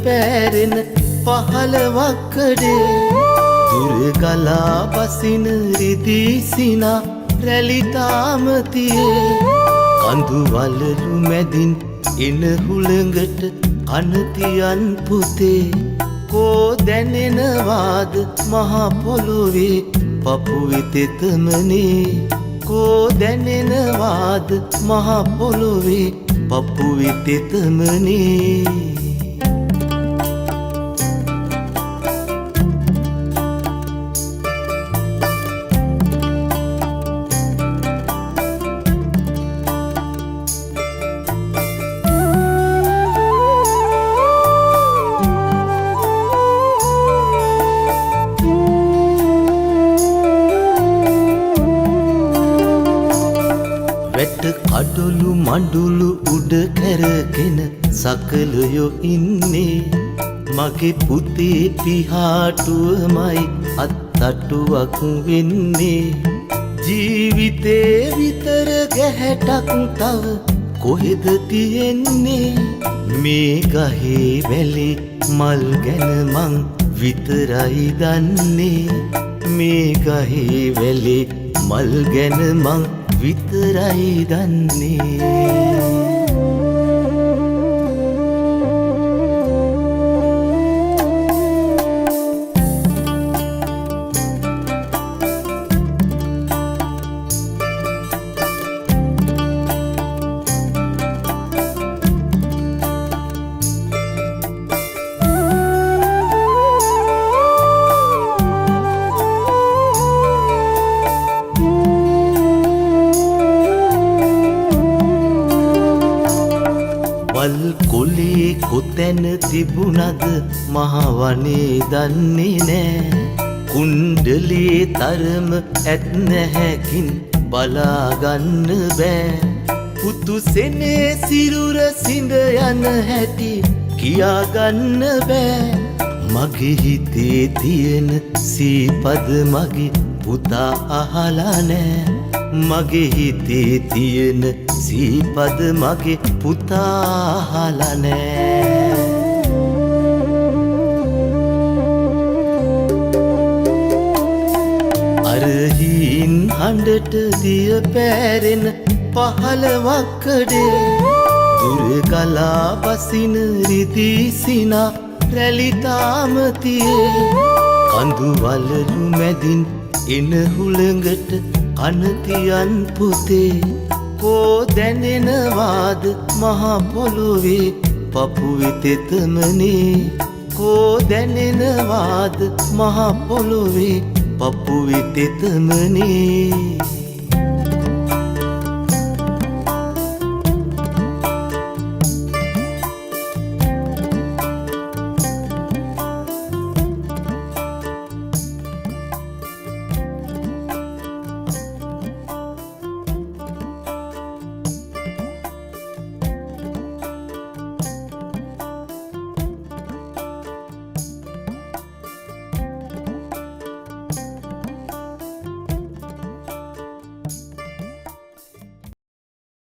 පැරෙන පහළවක්කඩේ දුර ගලා බසින රිදී සිනා රැලිතාමතියේ කඳු වලලු මැදින් එන හුළඟට කනතියන් පුතේ කෝ දැනෙනවාද මහා පොළොවේ පපුවේ තෙතමනේ කෝ දැනෙනවාද මහා පොළොවේ පපුවේ තෙතමනේ වැට කඩොළු මඩුළු උඩ කැරගෙන සකලයෝ ඉන්නේ මගේ පුතේ පිහාටුවමයි අත්තටුවක් වෙන්නේ ජීවිතේ විතර ගැහැටක් තව කොහෙද තියෙන්නේ මේ ගහේ වැලේ මල් ගැන මං විතරයි දන්නේ මේ ගහේ වැලේ මල් ගැන මං විතරයි දන්නේ වල් කොලේ කොතැන තිබුණද මහවනේ දන්නේ නෑ කුණ්ඩලේ තරම ඇත් නැහැකින් බලාගන්න බෑ පුතු සෙනේ සිරුර සිඳ යන හැටි කියාගන්න බෑ මගේ හිතේ තියෙන සීපද මගේ පුතා අහලා නෑ මගේ හිතේ තියෙන සීපද මගේ පුතා අහලා නෑ අරහින් හඬට දිය පැරෙන පහළවක්කඩේ දුර ගලා බසින රිදී සිනා රැලිතාමතියේ කඳු වලලු මැදින් එන හුළඟට කනතියන් පුතේ කෝ දැනෙනවාද මහා පොළොවේ පපුවේ තෙතමනේ කෝ දැනෙනවාද මහා පොළොවේ පපුවේ තෙතමනේ